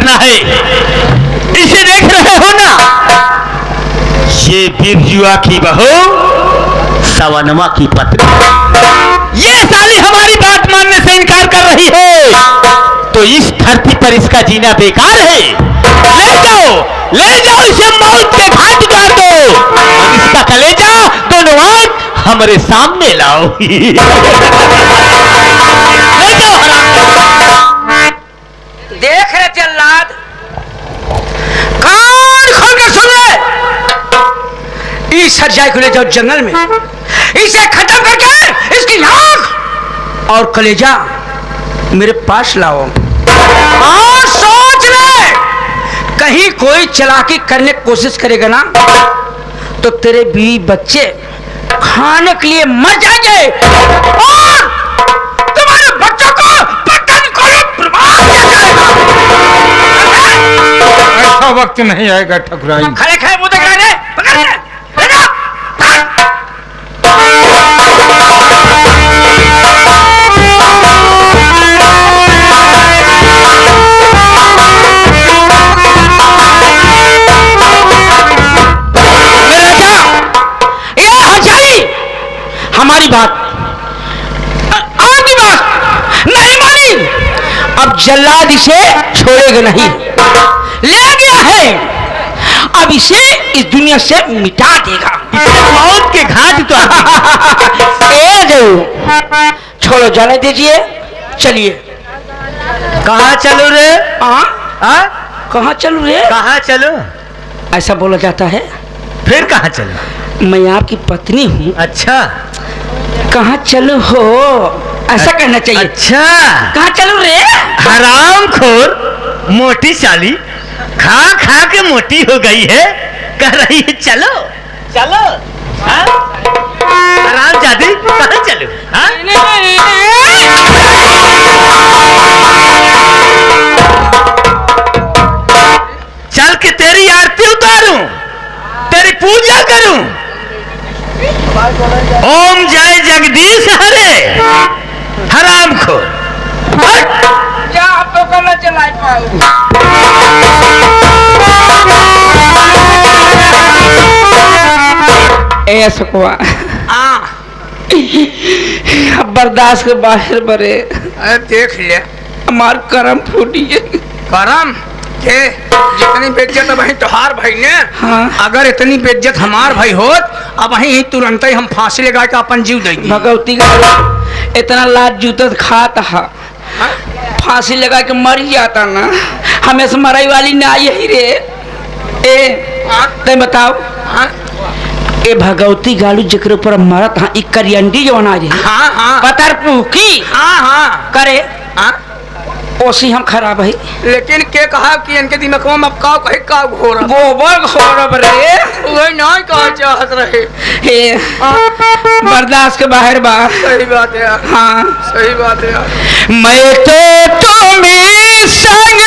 बना है, इसे देख रहे हो ना? ये बिरजुआ की बहू सवनमा की पत्नी। ये साली हमारी बात मानने से इनकार कर रही है, तो इस धरती पर इसका जीना बेकार है। ले जाओ इसे मौत के घाट उतार दो और इसका कलेजा दोनों आंख हमारे सामने लाओ। ले जाओ। देख रहे जल्लाद, कान खोल कर सुन ले। इस सरजाई को ले जाओ जंगल में, इसे खत्म करके इसकी आंख और कलेजा मेरे पास लाओ और सोच ले, कहीं कोई चालाकी करने की कोशिश करेगा ना तो तेरे बीवी बच्चे खाने के लिए मर जाएंगे और तुम्हारे बच्चों को पटन को बर्बाद किया जाएगा। ऐसा वक्त नहीं आएगा ठकुराइन। खड़े खड़े मुंह देख रहे हैं, पकड़ ले, ले जा। हमारी बात, आपकी बात नहीं मानी, अब जल्लाद इसे छोड़ेगा नहीं। ले गया है, अब इसे इस दुनिया से मिटा देगा। मौत के घाट तो छोड़ो, जाने दीजिए, चलिए। कहाँ चलो रे? कहाँ चलूं रे? कहाँ चलो? ऐसा बोला जाता है। फिर कहाँ चलो? मैं आपकी पत्नी हूँ। अच्छा, कहाँ चलो हो, ऐसा कहना चाहिए। अच्छा, कहाँ चलो रे? हरामखोर मोटी साली, खा खा के मोटी हो गई है, कह रही है चलो चलो। हरामजादी, कहाँ चलो? चल के तेरी आरती उतारूं, तेरी पूजा करूं। ओम जय जगदीश हरे। हरामखोर, क्या आप तो करना चलाई पाओ। ए सकुआ, अब बर्दाश्त के बाहर बरे। देख ले, हमार करम फूटी है। करम के जितनी बेइज्जत भाई तोहार भाई ने, हाँ। अगर इतनी बेइज्जत हमार भाई होत, अब वही तुरंत ही हम फांसी लगा के अपन जीव देंगे। भगवती का इतना लात जूतत खाता है, फांसी लगा के मर जाता ना, हमें मराई वाली ना यही रे। ते बताओ, ए भगवती गालू जकर ऊपर मरत हाँ, एक करियंडी जो बना रही, हाँ हाँ, पतर पूकी, हाँ हाँ करे, हाँ ओसी हम खराब है। लेकिन के कहा कि इनके दिमाग में अब का कहे का घोर गोबर घोरब रे, वही नहीं कहा चाहत रहे। हे बर्दाश्त के बाहर बात। सही बात है, हाँ सही बात है। मैं तो तुम्हें संग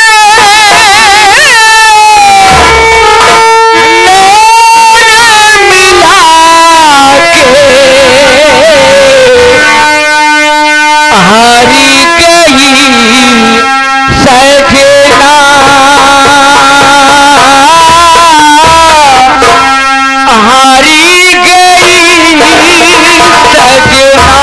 हारी गई सजना, हारी गई सजना।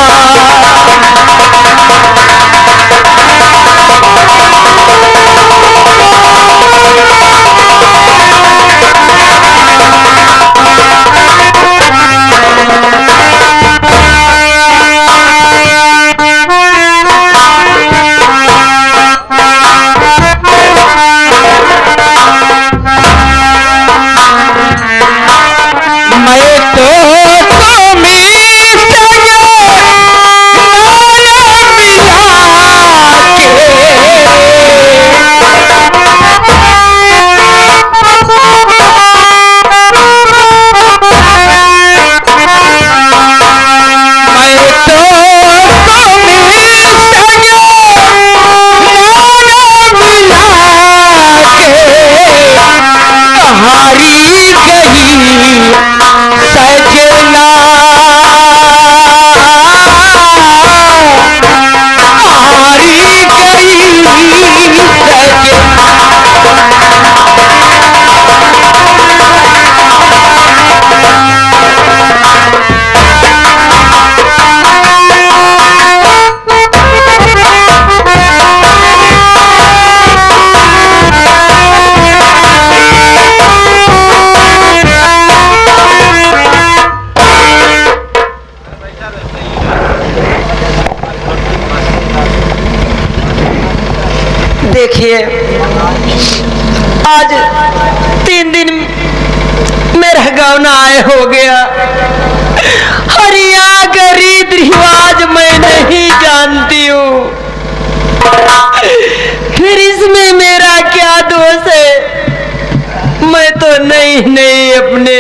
देखिए, आज 3 दिन मेरा गाँवना आए हो गया और यहाँ का रीत रिवाज मैं नहीं जानती हूँ, फिर इसमें मेरा क्या दोष है? मैं तो नहीं अपने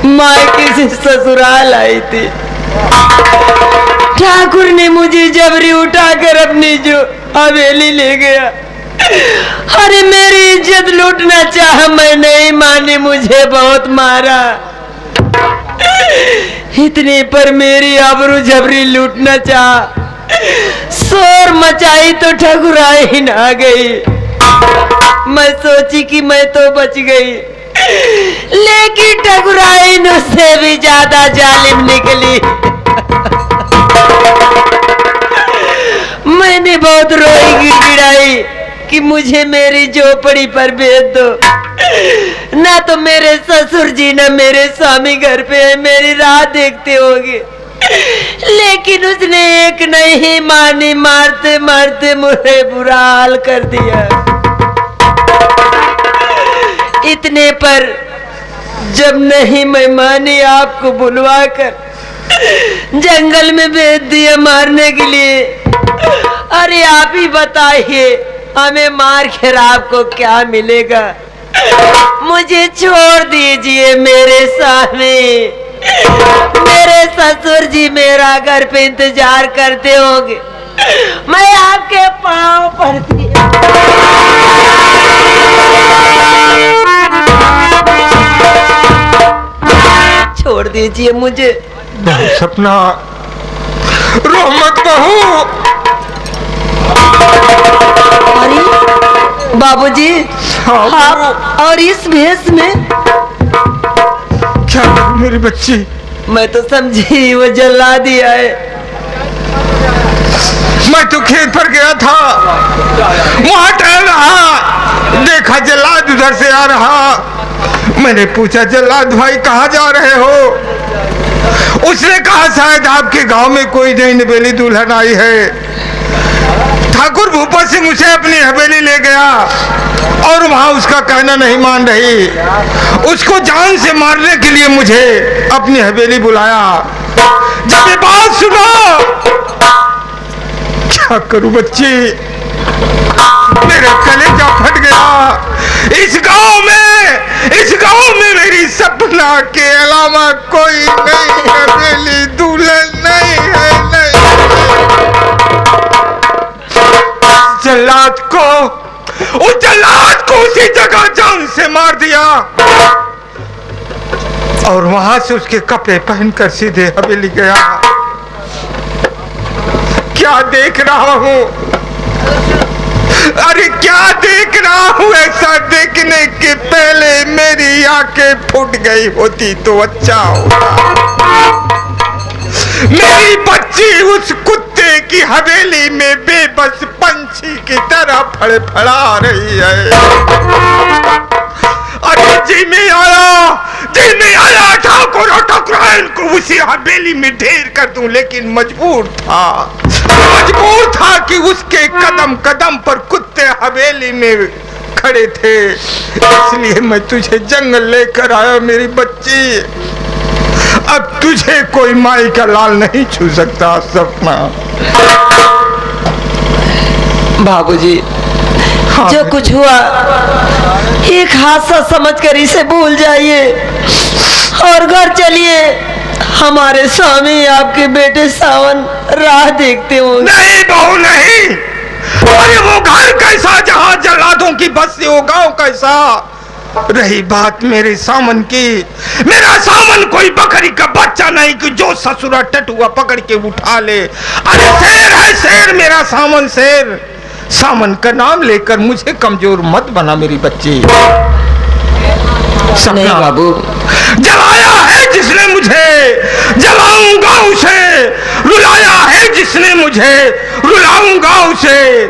मायके से ससुराल आई थी। ठाकुर ने मुझे जबरी उठाकर अपनी जो हवेली ले गया। अरे मेरी इज्जत लूटना चाहा, मैं नहीं मानी, मुझे बहुत मारा। इतने पर मेरी आबरू जबरी लूटना चाहा, शोर मचाई तो ठकुराइन आ गई। मैं सोची कि मैं तो बच गई, लेकिन ठकुराइन उससे भी ज्यादा जालिम निकली। मैंने बहुत रोई गिड़गिड़ाई कि मुझे मेरी झोपड़ी पर भेज दो, ना तो मेरे ससुर जी ना मेरे स्वामी घर पे है, मेरी राह देखते होंगे। लेकिन उसने एक नहीं मानी, मारते मारते मुझे बुरा हाल कर दिया। इतने पर जब नहीं मैं मानी, आपको बुलवा कर जंगल में भेज दिया मारने के लिए। अरे आप ही बताइए, हमें मार कर आपको क्या मिलेगा? मुझे छोड़ दीजिए मेरे स्वामी, मेरे ससुर जी मेरा घर पे इंतजार करते होंगे, मैं आपके पांव पड़ती। छोड़ दीजिए मुझे। बहू सपना, रो मत बहू। अरे बाबूजी, हाँ, आप और इस भेष में क्या करूं मेरी बच्ची? मैं तो समझी वो जला दिया है। मैं तो खेत पर गया था, वहां टहल रहा, देखा जल्लाद उधर से आ रहा। मैंने पूछा, जल्लाद भाई कहाँ जा रहे हो? उसने कहा, शायद आपके गांव में कोई नई नवेली दुल्हन आई है। ठाकुर भूपत सिंह उसे अपनी हवेली ले गया और वहां उसका कहना नहीं मान रही। उसको जान से मारने के लिए मुझे अपनी हवेली बुलाया। जब ये बात सुना, क्या करूं बच्ची, मेरा कलेजा फट गया। इस गांव में मेरी सपना के अलावा कोई नई हवेली दुल्हन नहीं है। उस जल्लाद को उसी जगह जान से मार दिया और वहां से उसके कपड़े पहनकर सीधे हवेली गया। क्या देख रहा हूं? अरे क्या देख रहा हूं? ऐसा देखने के पहले मेरी आंखें फूट गई होती तो अच्छा होता। मेरी बच्ची उस कुत्ते की हवेली में बेबस पंछी की तरह फड़फड़ा रही है। अरे जी में आया ठाकुर और ठकुराइन को उसी हवेली में ढेर कर दूं, लेकिन मजबूर था कि उसके कदम कदम पर कुत्ते हवेली में खड़े थे। इसलिए मैं तुझे जंगल लेकर आया मेरी बच्ची। अब तुझे कोई माई का लाल नहीं छू सकता सपना। बाबूजी, हाँ, जो कुछ हुआ एक हादसा समझकर इसे भूल जाइए और घर चलिए। हमारे स्वामी आपके बेटे सावन राह देखते हो। नहीं बहू नहीं, अरे वो घर कैसा जहाँ जल्लादों की बस्ती हो, गांव कैसा। रही बात मेरे सामन की, मेरा सामन कोई बकरी का बच्चा नहीं कि जो ससुरा टटुआ पकड़ के उठा ले। अरे शेर है शेर, मेरा सामन शेर। सामन का नाम लेकर मुझे कमजोर मत बना मेरी बच्ची। नहीं बाबू, जलाया है जिसने मुझे, जलाऊंगा उसे। रुलाया है जिसने मुझे, रुलाऊंगा उसे।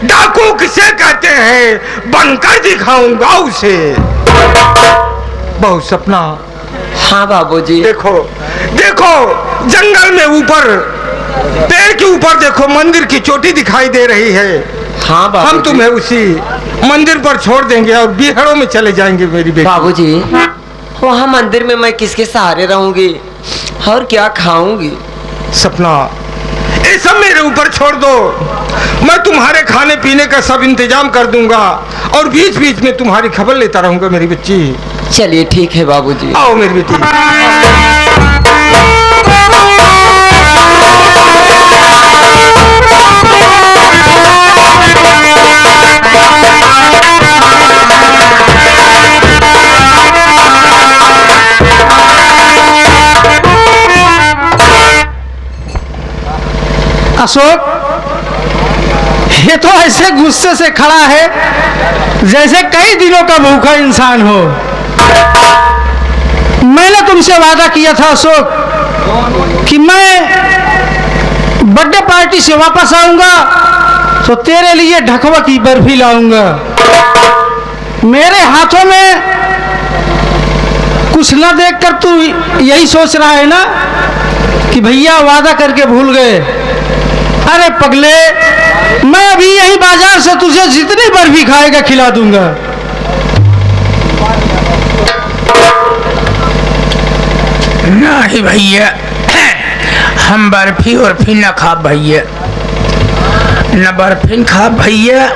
डाकू किसे कहते हैं, बनकर दिखाऊंगा उसे। बहुत सपना। हाँ बाबूजी। देखो जंगल में ऊपर पेड़ के ऊपर देखो मंदिर की चोटी दिखाई दे रही है। हाँ बाबूजी। हम तुम्हें उसी मंदिर पर छोड़ देंगे और बिहड़ों में चले जाएंगे मेरी बेटी। बाबूजी, वहाँ मंदिर में मैं किसके सहारे रहूंगी और क्या खाऊंगी? सपना, ये सब मेरे ऊपर छोड़ दो। मैं तुम्हारे खाने पीने का सब इंतजाम कर दूंगा और बीच बीच में तुम्हारी खबर लेता रहूंगा मेरी बच्ची। चलिए ठीक है बाबूजी। आओ मेरी बेटी। अशोक, ये तो ऐसे गुस्से से खड़ा है जैसे कई दिनों का भूखा इंसान हो। मैंने तुमसे वादा किया था अशोक कि मैं बर्थडे पार्टी से वापस आऊंगा तो तेरे लिए ढकवा की बर्फी लाऊंगा। मेरे हाथों में कुछ न देखकर तू यही सोच रहा है ना कि भैया वादा करके भूल गए। अरे पगले, मैं अभी यही बाजार से तुझे जितनी बर्फी खाएगा खिला दूंगा। नहीं भैया, हम बर्फी वर्फी न खा भैया, न बर्फी खा भैया,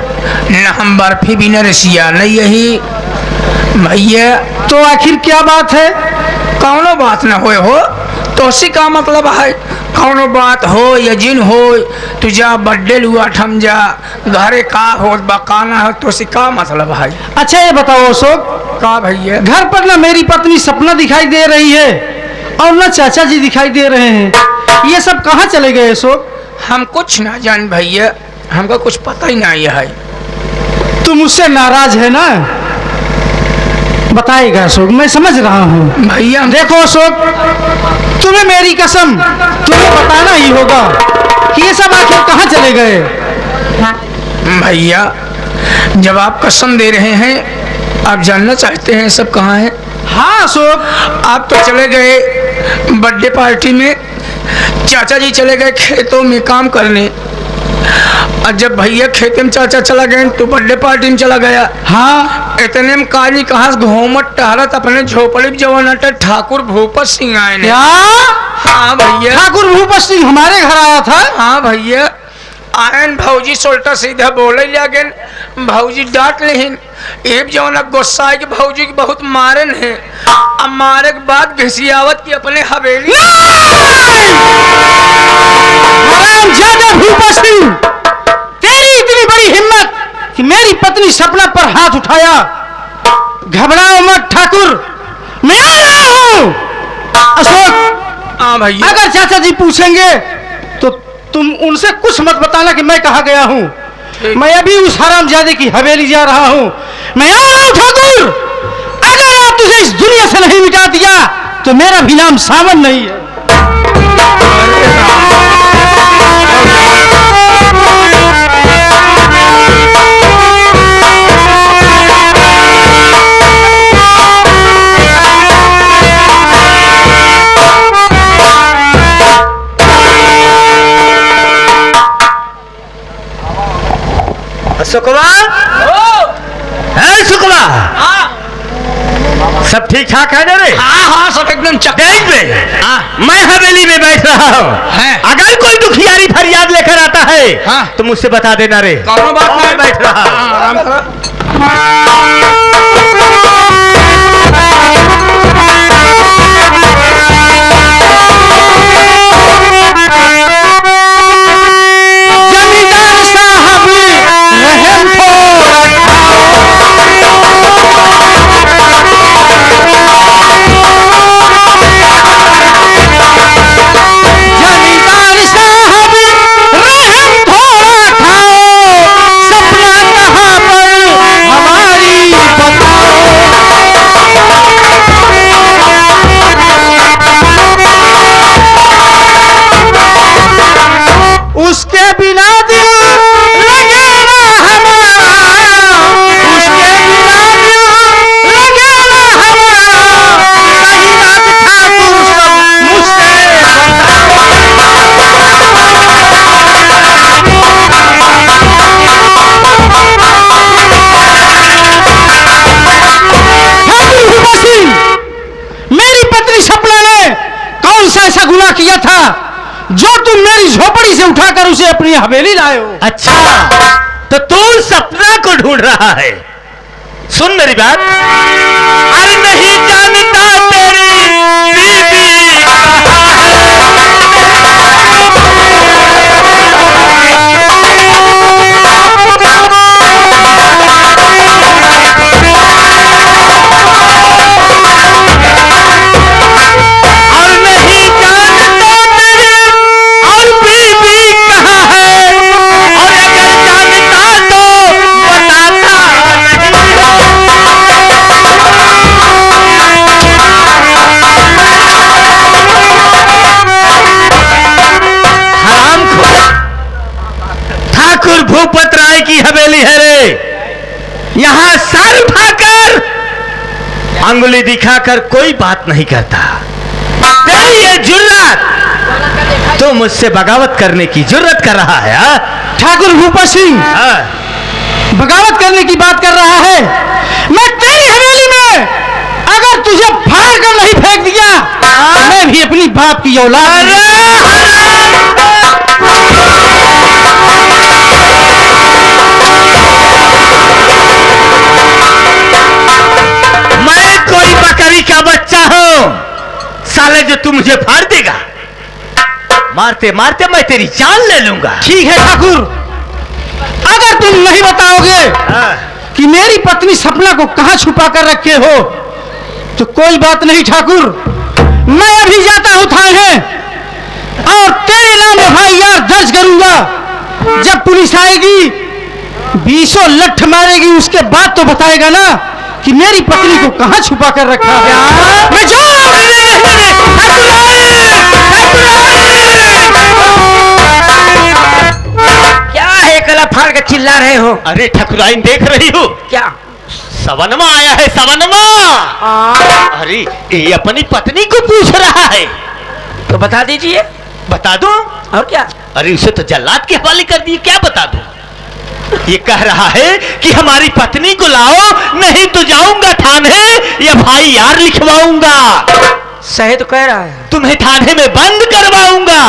न हम बर्फी भी न रसिया नहीं यही भैया। तो आखिर क्या बात है? कौनो बात न होए हो तो उसी का मतलब है। कौनो बात हो या जिन हो, तुझा बर्थडे लुआ ठम जा घरे का हो बकाना हो तो उसी का मतलब है। अच्छा ये बताओ अशोक, का भैया? घर पर ना मेरी पत्नी सपना दिखाई दे रही है और ना चाचा जी दिखाई दे रहे हैं। ये सब कहाँ चले गए अशोक? हम कुछ ना जान भैया, हमको कुछ पता ही नहीं है। तुम मुझसे नाराज है ना? बताएगा अशोक, मैं समझ रहा हूँ। भैया देखो अशोक, तुम्हें मेरी कसम, तुम्हें बताना ही होगा कि ये सब आखिर कहाँ चले गए। भैया जब आप कसम दे रहे हैं, आप जानना चाहते हैं सब कहाँ है? हाँ अशोक, आप तो चले गए बर्थडे पार्टी में, चाचा जी चले गए खेतों में काम करने, और जब भैया खेत में चाचा चला गए तो बर्थडे पार्टी में चला गया। हाँ इतने में काजी कहाँ घूमट टहरत अपने झोपड़ी जवान ठाकुर भूपत सिंह आए ने। क्या? हाँ भैया, ठाकुर भूपत सिंह हमारे घर आया था? हाँ भैया, आयन भौजी सोल्टा सीधा बोले लगे, भौजी डांट लेहिन। एक जवन गुस्सा के भौजी की बहुत मारन है, अब मारे के बाद घसियावत की अपने हवेली। हरामजादा भूपत सिंह, तेरी इतनी बड़ी हिम्मत कि मेरी पत्नी सपना पर हाथ उठाया। घबराओ मत ठाकुर, मैं आ रहा हूँ। अशोक, हाँ भैया, अगर चाचा जी पूछेंगे तो तुम उनसे कुछ मत बताना कि मैं कहाँ गया हूँ। मैं अभी उस हरामजादे की हवेली जा रहा हूँ। मैं आ रहा हूँ ठाकुर। अगर आप तुझे इस दुनिया से नहीं मिटा दिया तो मेरा भी नाम सावन नहीं है। शुक्ला है, शुक्ला सब ठीक ठाक है ना रे? हाँ हाँ सब एकदम देख ले, मैं हवेली में बैठ रहा हूँ। है। अगर कोई दुखियारी फरियाद लेकर आता है हाँ। तो मुझसे बता देना रे। कौनो बात नहीं, मैं बैठ रहा हूँ। आराम करो। जमींदार साहब रहम जमींदार साहब रहम थोड़ा खाओ। सपना कहाँ पर हमारी उठाकर उसे अपनी हवेली लाए हो। अच्छा, तो तू सपना को ढूंढ रहा है। सुन मेरी बात, अरे नहीं जानता तेरी बीवी कहाँ और नहीं जानता मेरी और बीवी कहाँ है, और अगर जानता तो बताता हरामखोर। ठाकुर भूपत राय की हवेली है रे। यहां सर उठाकर अंगुली दिखाकर कोई बात नहीं करता। तेरी ये जुर्रत, तो मुझसे बगावत करने की जुर्रत कर रहा है। हा? ठाकुर भूपत सिंह हाँ। बगावत करने की बात कर रहा है। मैं तेरी हवेली में अगर तुझे फाड़ कर नहीं फेंक दिया तो मैं भी अपनी बाप की औलाद नहीं। मैं कोई बकरी का बच्चा हूं साले जो तू मुझे फाड़ देगा? मारते मारते मैं तेरी जान ले लूंगा। ठीक है ठाकुर, अगर तुम नहीं बताओगे हाँ। कि मेरी पत्नी सपना को कहां छुपा कर रखे हो तो कोई बात नहीं ठाकुर, मैं अभी जाता हूं थाने और तेरे नाम FIR दर्ज करूंगा। जब पुलिस आएगी 20 लठ मारेगी, उसके बाद तो बताएगा ना कि मेरी पत्नी को कहां छुपा कर रखा है। मैं जा रहा हूं। क्या है कला फाड़ के चिल्ला रहे हो? अरे ठकुराइन देख रही हो क्या? सवनमा आया है, सवनमा। अरे ये अपनी पत्नी को पूछ रहा है। तो बता दीजिए। बता दो। और क्या? अरे उसे तो जल्लाद के हवाले कर दिए, क्या बता दो? ये कह रहा है कि हमारी पत्नी को लाओ, नहीं तो जाऊंगा थाने FIR लिखवाऊंगा। सही तो कह रहा है। तुम्हें थाने में बंद करवाऊंगा।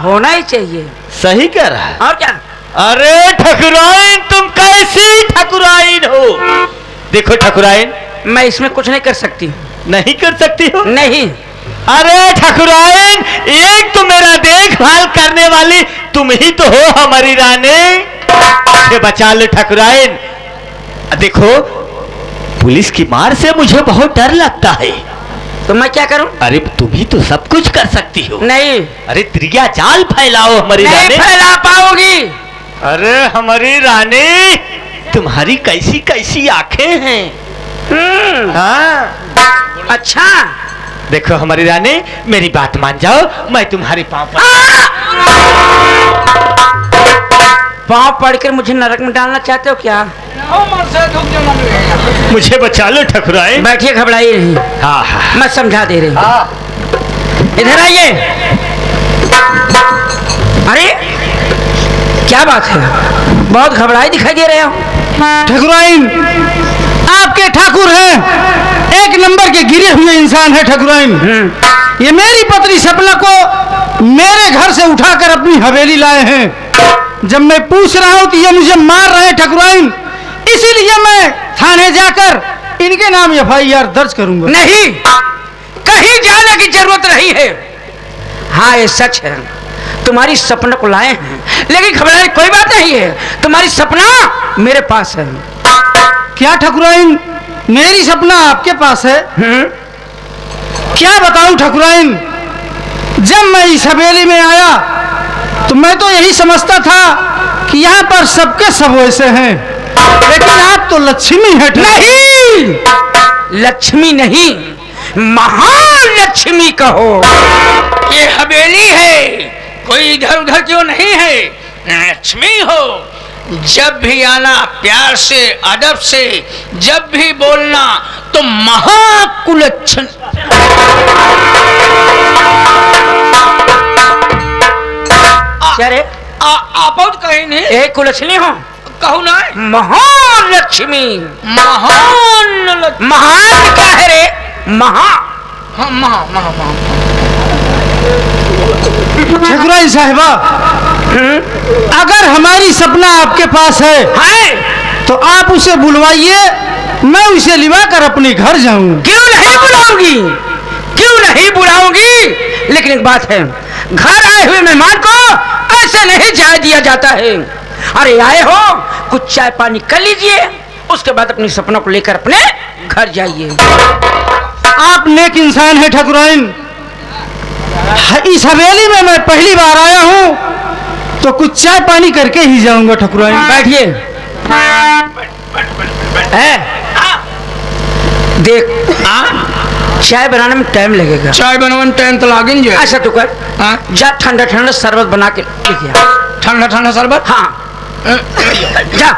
होना ही चाहिए। सही कह रहा है। और क्या? अरे ठकुराइन, तुम कैसी ठकुराइन हो? देखो ठकुराइन, मैं इसमें कुछ नहीं कर सकती। नहीं कर सकती हो? नहीं। अरे ठकुराइन, एक तो मेरा देखभाल करने वाली तुम ही तो हो हमारी रानी। मुझे बचा लो ठकुराइन। देखो, पुलिस की मार से मुझे बहुत डर लगता है। तो मैं क्या करूं? अरे तुम ही तो सब कुछ कर सकती हो। नहीं। अरे त्रिया जाल फैलाओ हमारी नहीं रानी। फैला पाओगी। अरे हमारी रानी, तुम्हारी कैसी कैसी आंखें हैं। हाँ। अच्छा। देखो हमारी रानी, मेरी बात मान जाओ, मैं तुम्हारी पाँव पर पाँव पड़कर मुझे नरक में डालना चाहते हो क्या? मुझे बचा लो ठकुराइन। बैठिए, घबराइए नहीं। हाँ हाँ। मैं समझा दे रही हूँ। इधर आइए। अरे क्या बात है, बहुत घबराए दिखाई दे रहे हो। ठकुराइन, आपके ठाकुर हैं, एक नंबर के गिरे हुए इंसान है ठकुराइन। ये मेरी पत्नी सपना को मेरे घर से उठाकर अपनी हवेली लाए हैं। जब मैं पूछ रहा हूं तो ये मुझे मार रहे हैं ठकुराइन, इसीलिए मैं थाने जाकर इनके नाम FIR दर्ज करूंगा। नहीं, कहीं जाने की जरूरत नहीं है। हाँ ये सच है, तुम्हारी सपना को लाए हैं, लेकिन घबराने की कोई बात नहीं है। तुम्हारी सपना मेरे पास है। क्या ठकुराइन, मेरी सपना आपके पास है? क्या बताऊं ठकुराइन, जब मैं इस हवेली में आया तो मैं तो यही समझता था कि यहाँ पर सबके सब वैसे हैं, लेकिन आप तो लक्ष्मी है। नहीं, लक्ष्मी नहीं, महालक्ष्मी कहो। ये हवेली है, कोई इधर उधर क्यों नहीं है। लक्ष्मी हो। जब भी आना प्यार से, अदब से, जब भी बोलना तो महाकुलच्छन। क्या रे? आप कहीं नहीं, एक कुलच्छनी हो कहू ना। महालक्ष्मी। महान क्या है रे? ठकुराइन साहिबा, अगर हमारी सपना आपके पास है तो आप उसे बुलवाइए, मैं उसे लिवा कर अपने घर जाऊं। क्यों नहीं बुलाऊंगी, क्यों नहीं बुलाऊंगी, लेकिन एक बात है, घर आए हुए मेहमान को ऐसे नहीं जाने दिया जाता है। अरे आए हो, कुछ चाय पानी कर लीजिए, उसके बाद अपने सपनों को लेकर अपने घर जाइए। आप नेक इंसान है ठाकुराइन। इस हवेली में मैं पहली बार आया हूँ तो कुछ चाय पानी करके ही जाऊंगा ठाकुराइन। बैठिए। देख चाय बनाने में टाइम लगेगा। चाय बनाने में टाइम तो लागेंगे। अच्छा तू कर, जा ठंडा ठंडा शरबत बना के लेके आ। ठंडा ठंडा शरबत। हाँ जा।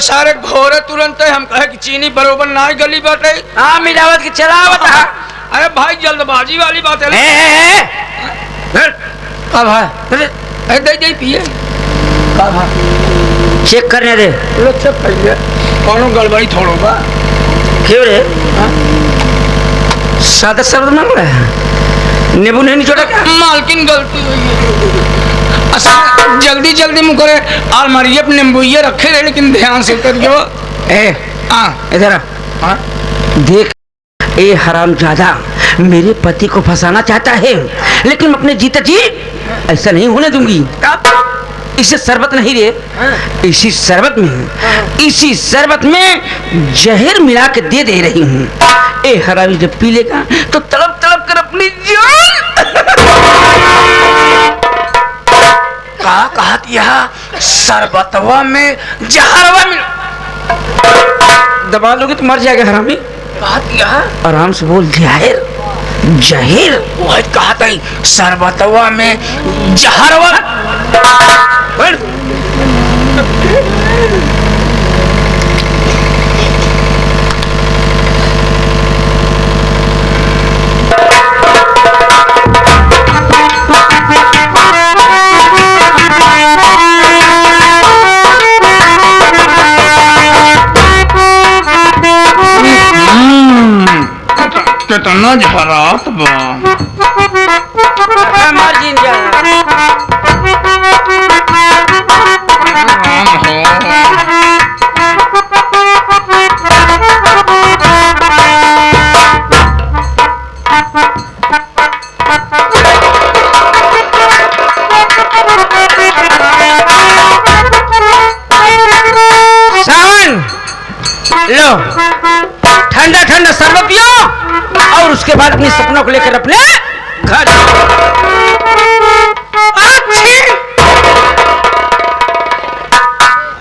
सारे घोरे तुरंत हम कहे कि चीनी बरोबर ना गली बाटे। हाँ मिलावट की चलावट है। अरे भाई जल्दबाजी वाली बात है। अब है दे दे पिए। चेक करने दे। कौनो गड़बड़ी थोड़ो बा। क्यों रे सादा शब्द मांग रहा है, नींबू नहीं निचोड़ा क्या? मालकिन गलती हुई है। जल्दी जल्दी मुकरे अलमारी पे नींबू ये रखे रहे, लेकिन ध्यान से करके वो इधर आ। देख ए हरामजादा मेरे पति को फंसाना चाहता है, लेकिन अपने जीते जी ऐसा नहीं होने दूंगी। इसे शरबत नहीं रे, इसी शरबत में जहर मिला के दे रही हूँ। ए हरामी जब पी लेगा तो तड़प तड़प कर अपनी जान कहा दिया शरबतवा में जहरवा मिल दबा लोगे तो मर जाएगा हरामी। कहा दिया आराम से बोल, जहर जहर वही कहा था शरबतवा में जहरवा। कितना जहरात बा। मर्जी लो ठंडा ठंडा शरबत पियो और उसके बाद अपने सपनों को लेकर अपने घर।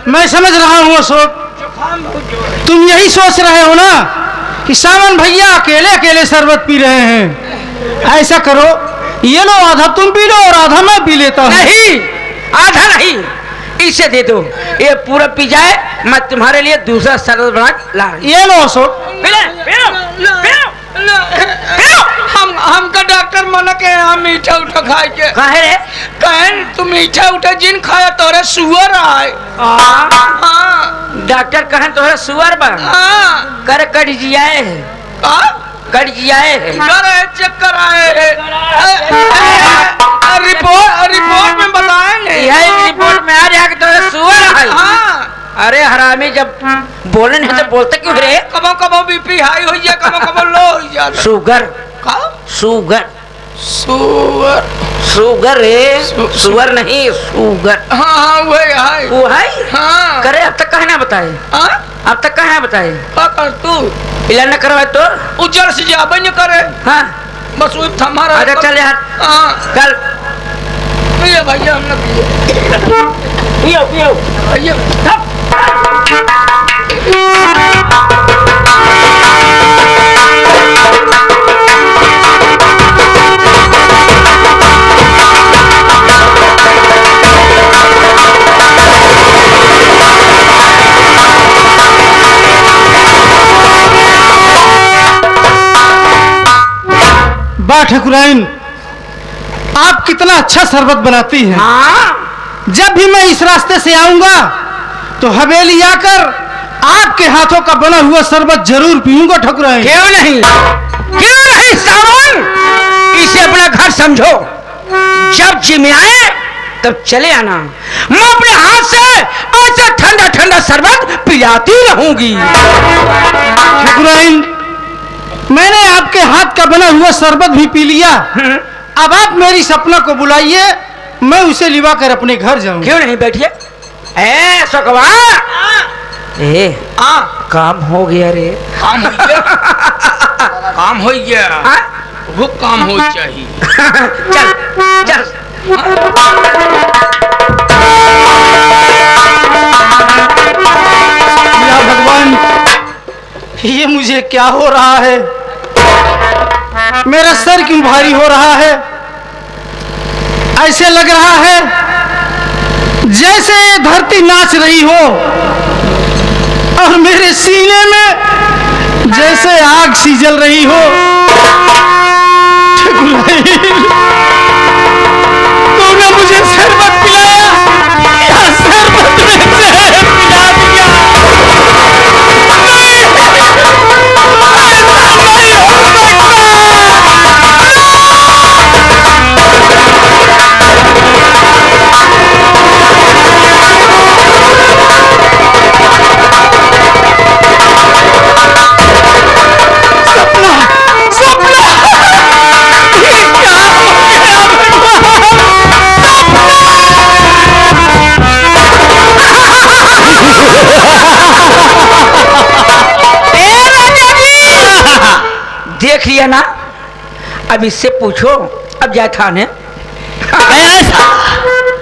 मैं समझ रहा हूँ अशोक, तुम यही सोच रहे हो ना कि सावन भैया अकेले अकेले शरबत पी रहे हैं। ऐसा करो, ये लो आधा तुम पी लो और आधा मैं पी लेता हूँ। नहीं, आधा नहीं, इसे दे दो, ये पूरा पी जाए, मैं तुम्हारे लिए दूसरा शरबत बना ला रही हूं। ये लो अशोक। हमका डॉक्टर मना के हम मीठा उठा खाए के। काहे रे? कहन तू मीठा उठा जिन खाया तोरे सुअर आए। डॉक्टर कहन तोरे सुअर बा। कर कट जियाए है, कट जियाए है, करे चेक कराए रिपोर्ट में बताए नहीं। यही रिपोर्ट में आ जाके तोरे सुअर आए। अरे हरामी जब बोले नहीं तो बोलते क्यों रे? कबो कबो बीपी हाई हो जाए, कबो कबो लो हो जाए। शुगर का शुगर सुअर शुगर रे, शुगर नहीं शुगर। हाँ वही वो है। हाँ करे अब तक कहे ना बताए, अब तक कहे बताए। कर तू इलाज न करवाए तो उज्जर से जाबे न करे। हाँ बस वो थमा रहा। अच्छा चल यार। हाँ कल भैया भैया हमने पियो पियो भैया वाह ठकुराइन, आप कितना अच्छा शरबत बनाती हैं। हाँ, जब भी मैं इस रास्ते से आऊंगा तो हवेली आकर आपके हाथों का बना हुआ शरबत जरूर पीऊंगा ठकुराइन। क्यों नहीं, क्यों नहीं सावन, इसे अपना घर समझो। जब जी में आए तब चले आना, मैं अपने हाथ से ऐसे ठंडा ठंडा शरबत पिलाती रहूंगी। ठकुराइन, मैंने आपके हाथ का बना हुआ शरबत भी पी लिया। अब आप मेरी सपना को बुलाइए, मैं उसे लिवा कर अपने घर जाऊंगा। क्यों नहीं, बैठिए। ए सकवा, ए काम हो गया रे। काम हो गया काम हो गया, वो काम हो चाहिए। चल चल। या भगवान, ये मुझे क्या हो रहा है? मेरा सर क्यों भारी हो रहा है? ऐसे लग रहा है जैसे धरती नाच रही हो और मेरे सीने में जैसे आग सी जल रही हो। तूने मुझे शरबत पिलाया या शरबत में जहर पिला दिया? देख लिया ना, अब इससे पूछो, अब जाए थाने।